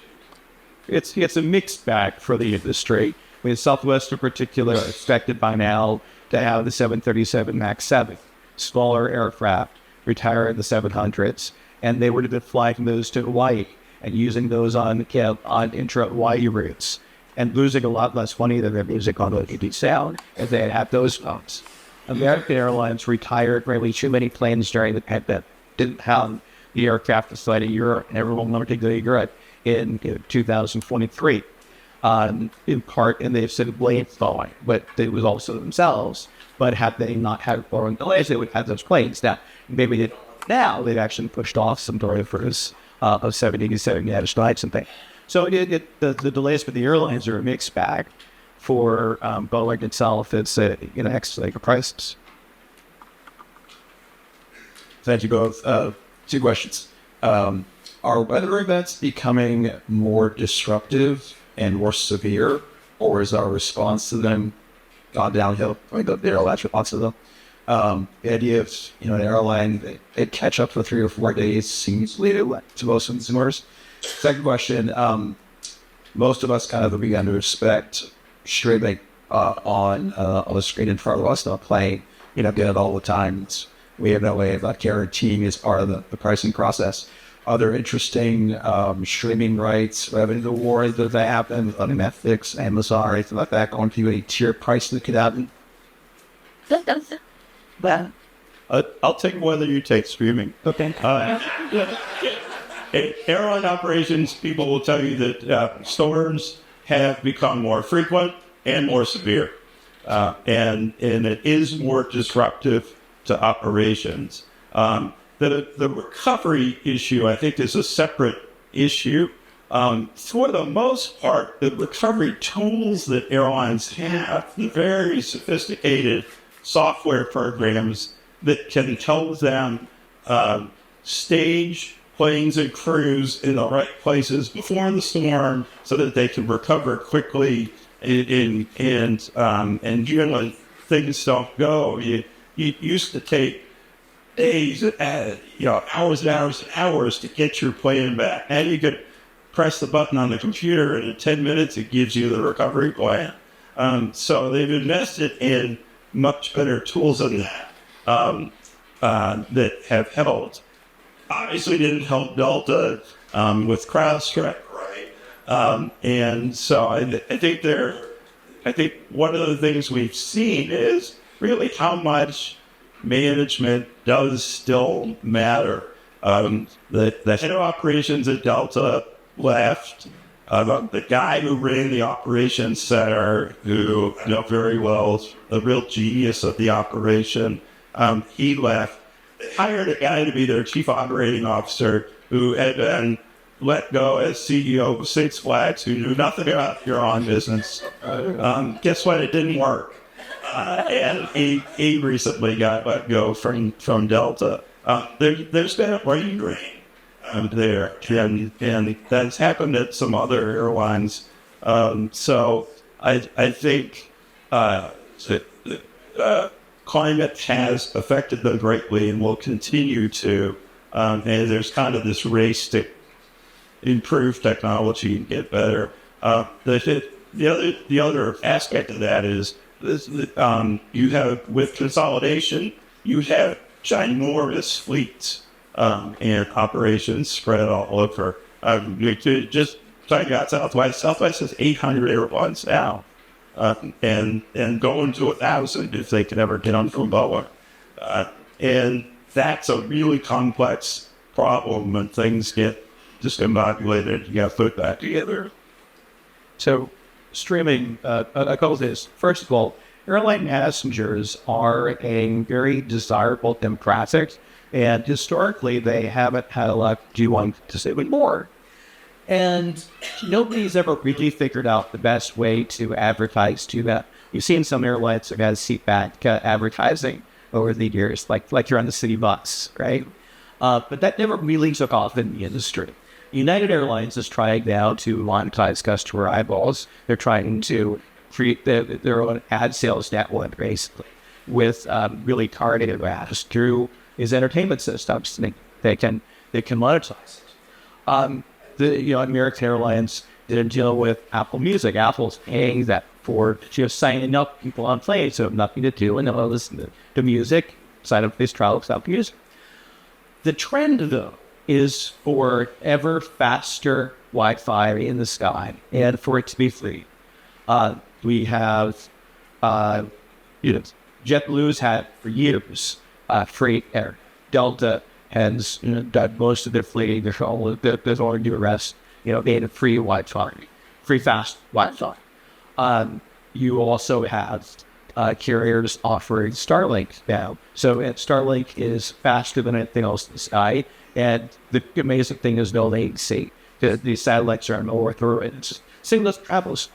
It's a mixed bag for the industry. I mean, Southwest in particular is expected by now to have the 737 MAX 7, smaller aircraft, retire in the 700s, and they would have been flying those to Hawaii and using those on intra-Hawaii routes and losing a lot less money than they're losing on the Sound if they had those phones. American Airlines retired really too many planes during the pandemic, didn't have the aircraft to fly to Europe, and everyone wanted to go to Europe in 2023. In part, and they've said blame Boeing, but it was also themselves. But had they not had Boeing delays, they would have those planes. Now, maybe now they've actually pushed off some delivers of 787 United flights and things. So the delays for the airlines are a mixed bag. For Boeing itself, it's a crisis. Thank you both. Two questions. Are weather events becoming more disruptive and more severe, or is our response to them gone downhill? I mean, the airline's response to them. The idea of an airline, they catch up for 3 or 4 days seems to most consumers. Second question, most of us kind of began to expect streaming on the screen in front of us, not playing, get it all the time. We have no way of guaranteeing as part of the pricing process. Are there interesting streaming rights, revenue awards that happen on Netflix, Amazon, or anything like that, going to any tier price that could happen? I'll take whether you take streaming. Okay. Airline operations, people will tell you that storms have become more frequent and more severe. And it is more disruptive to operations. The recovery issue, I think, is a separate issue. For the most part, the recovery tools that airlines have, very sophisticated software programs that can help them stage planes and crews in the right places before the storm so that they can recover quickly and when things don't go. It used to take days, hours and hours and hours to get your plane back. And you could press the button on the computer, and in 10 minutes, it gives you the recovery plan. So they've invested in much better tools than that that have helped. Obviously, didn't help Delta with CrowdStrike, right? And so I think one of the things we've seen is really how much management does still matter. The head of operations at Delta left. The guy who ran the operations center, who I know very well, is a real genius of the operation. He left. They hired a guy to be their chief operating officer who had been let go as CEO of Six Flags, who knew nothing about your own business. Guess what? It didn't work. And he recently got let go from Delta. There's been a brain drain there, and that's happened at some other airlines. So I think climate has affected them greatly and will continue to. And there's kind of this race to improve technology and get better. The other aspect of that is this, you have, with consolidation, you have ginormous fleets and operations spread all over. Just talking about Southwest, Southwest has 800 airlines now, and going to 1,000 if they can ever get on from Boeing. And that's a really complex problem when things get discombobulated. You got to put that together. So, streaming, a couple of things. First of all, airline passengers are a very desirable demographic, and historically they haven't had a lot to do on disabled more. And nobody's ever really figured out the best way to advertise to that. You've seen some airlines that have seatback advertising over the years, like you're on the city bus, right? But that never really took off in the industry. United Airlines is trying now to monetize customer eyeballs. They're trying to create their own ad sales network, basically, with really targeted ads through his entertainment systems. They can monetize it. American Airlines did a deal with Apple Music. Apple's paying that for just signing up people on planes who have nothing to do and they'll listen to music, sign up for this trial without music. The trend, though, is for ever faster Wi-Fi in the sky and for it to be free. We have, JetBlue's had for years free air. Delta has done most of their fleet. There's only new rest, being a free Wi-Fi, free fast Wi-Fi. You also have carriers offering Starlink now. So Starlink is faster than anything else in the sky. And the amazing thing is no latency. These satellites are no through it. It's seamless travels.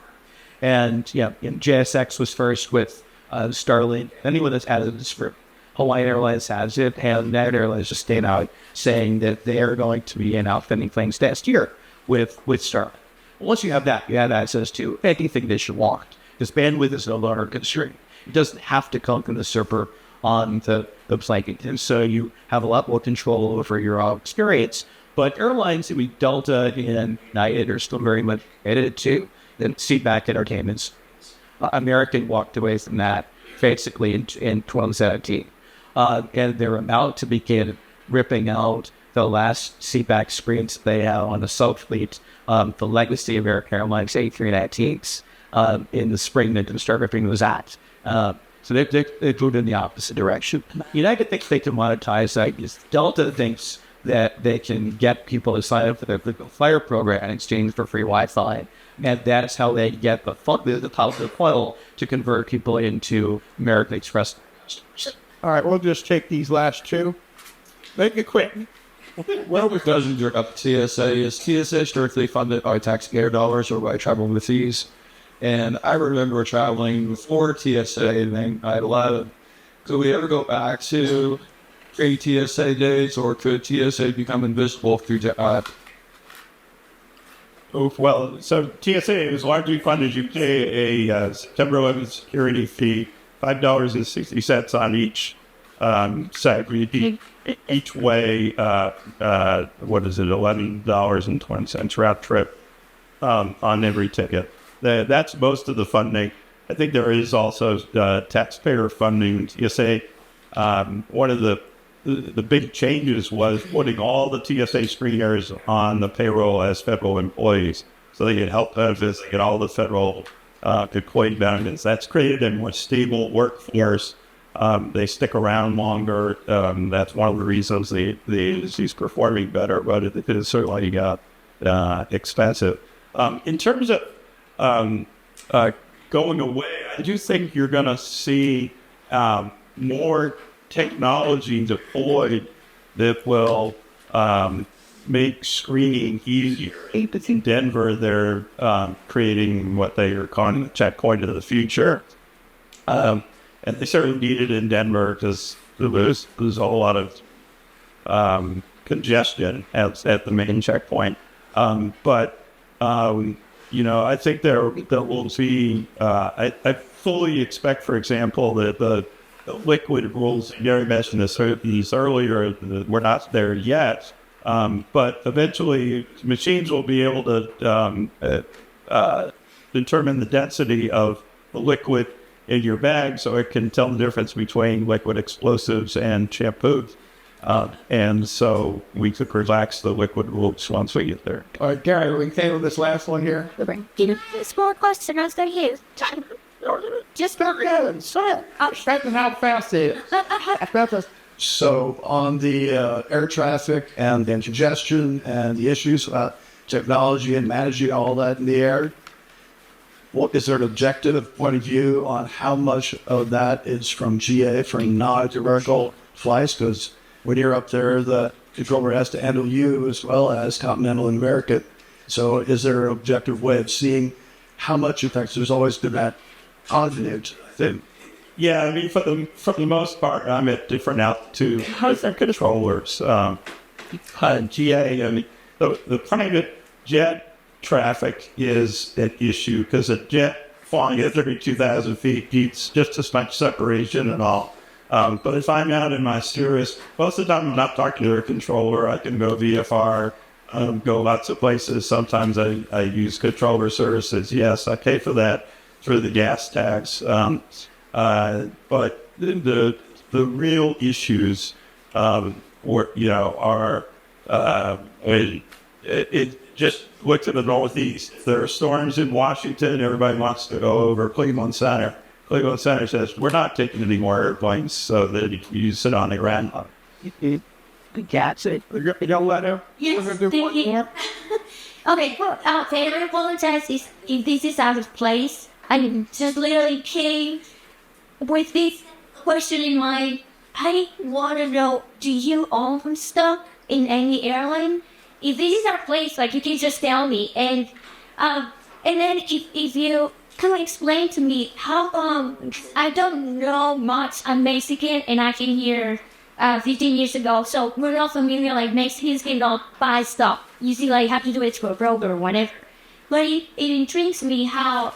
And JSX was first with Starlink. Anyone that's added this for Hawaiian Airlines has it, and United Airlines just stayed out saying that they are going to be outfitting things next year with Starlink. Once you have that, you have access to anything that you want. Because bandwidth is no longer constrained. It doesn't have to come from the server on the plane. And so you have a lot more control over your own experience. But airlines, Delta and United are still very much headed to the seatback entertainments. American walked away from that basically in 2017. And they're about to begin ripping out the last seatback screens they have on the South Fleet, the legacy of American Airlines A319s. In the spring, they're going to start ripping those out. So they're moved in the opposite direction. United thinks they can monetize that. Delta thinks that they can get people to sign up for their frequent flyer program in exchange for free Wi-Fi. And that's how they get the top of the funnel to convert people into American Express customers. All right, we'll just take these last two. Make it quick. One of the questions about TSA is TSA strictly funded by taxpayer dollars or by travel with fees? And I remember traveling before TSA and I had a lot of, could we ever go back to pre-TSA days, or could TSA become invisible through Well, so TSA is largely funded. You pay a September 11th security fee, $5.60 on each side. Each way, $11.20 round trip on every ticket. That's most of the funding. I think there is also taxpayer funding. TSA, one of the big changes was putting all the TSA screeners on the payroll as federal employees, so they get health benefits, they get all the federal employee benefits. That's created a more stable workforce. They stick around longer. That's one of the reasons the agency's performing better, but it is certainly expensive. In terms of going away, I do think you're going to see more technology deployed that will make screening easier. In Denver, they're creating what they are calling the checkpoint of the future. And they certainly need it in Denver because there's a whole lot of congestion at the main checkpoint. But I think there will be, I fully expect, for example, that the liquid rules, Gary mentioned these earlier, we're not there yet, but eventually machines will be able to determine the density of the liquid in your bag so it can tell the difference between liquid explosives and shampoos. And so we could relax the liquid rules once we get there. All right, Gary, we can handle this last one here. Small question as they use. Just I'm expecting how fast it is. So on the air traffic and the congestion and the issues about technology and managing all that in the air, what is there an objective point of view on how much of that is from GA, from non-commercial flights? Because when you're up there, the controller has to handle you as well as Continental and American. So is there an objective way of seeing how much effects? There's always been that confident thing. Yeah, I mean, for the most part, I'm at different altitudes. How's their controllers? GA, I mean, the private jet traffic is an issue because a jet flying at 32,000 feet needs just as much separation and all. But if I'm out in my Cirrus, most of the time I'm not talking to a controller. I can go VFR, go lots of places. Sometimes I use controller services. Yes, I pay for that through the gas tax. But the real issues, are it just looks at the Northeast. If there are storms in Washington, everybody wants to go over Cleveland Center. Cleveland Center says, we're not taking any more airplanes so that you sit on the ground. Yes, thank you. Okay, well, I apologize if this is out of place. I just literally came with this question in mind. I want to know, do you own stock in any airline? If this is our place, you can just tell me. And then if you can explain to me how I don't know much. I'm Mexican and I came here 15 years ago, so we're not familiar. Mexicans cannot buy stuff. Usually, have to do it for a broker or whatever. But it intrigues me how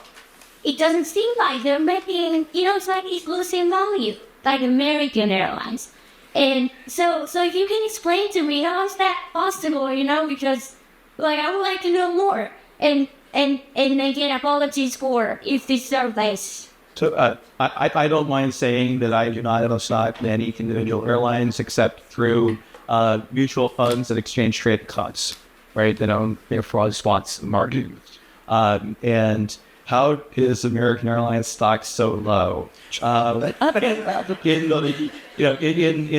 it doesn't seem like they're making, it's like it's losing value, like American Airlines. And so if you can explain to me how is that possible, because I would like to know more. And again, apologies for if this is our place. So I don't mind saying that I do not have a stock in any individual airlines except through mutual funds and exchange traded funds, right? That own their fraud spots in the market. And how is American Airlines stock so low? In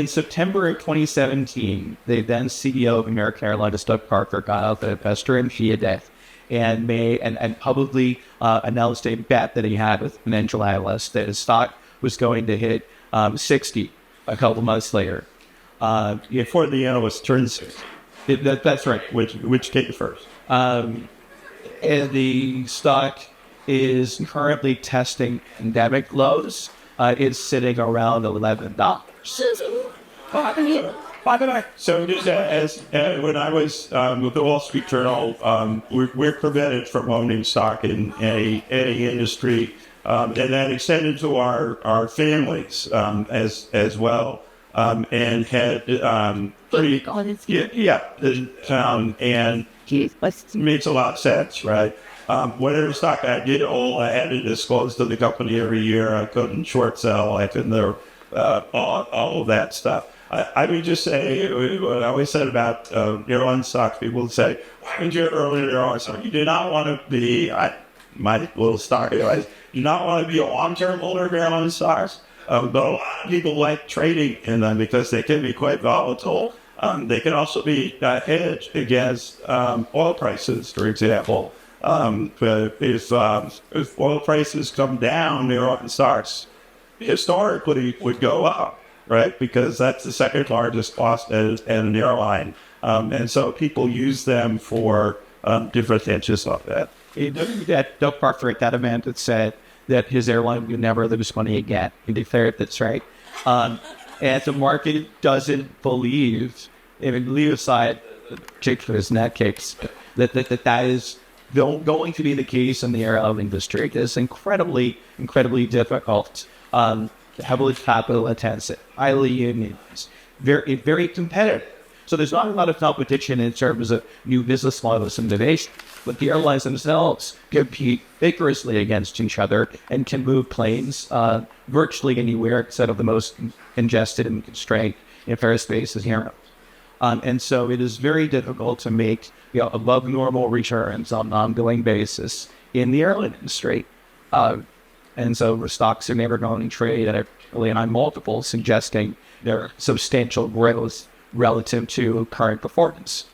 September of 2017, the then CEO of American Airlines, Doug Parker, got out the investor in death and publicly announced a bet that he had with financial analysts that his stock was going to hit 60 a couple months later. Before the analyst turned 60. That's right. Which came first? And the stock is currently testing endemic lows. It's sitting around $11. So just when I was with the Wall Street Journal, we're prevented from owning stock in any industry, and that extended to our families as well, and had pretty and it makes a lot of sense, right? Whatever stock I did own, I had to disclose to the company every year. I couldn't short sell. I couldn't all of that stuff. I would just say what I always said about airline stocks. People would say, "Why did you ever own an airline stock?" You do not want to be my little stock. You do not want to be a long-term holder of airline stocks. But a lot of people like trading in them because they can be quite volatile. They can also be hedged against oil prices, for example. But if oil prices come down, Airline stocks historically would go up, right? Because that's the second largest cost at an airline. And so people use them for different things just like that. That Doug Parker at that event that said that his airline would never lose money again. He declared that's right. And the market doesn't believe, and leave aside particulars in that case, that is going to be the case in the airline industry. It's incredibly difficult, heavily capital intensive, highly unionized, very competitive. So there's not a lot of competition in terms of new business models and innovation, but the airlines themselves compete vigorously against each other and can move planes virtually anywhere instead of the most congested and constrained airspace is here. And so it is very difficult to make above normal returns on an ongoing basis in the airline industry. And so the stocks are never going to trade at a multiple, suggesting there are substantial growth relative to current performance.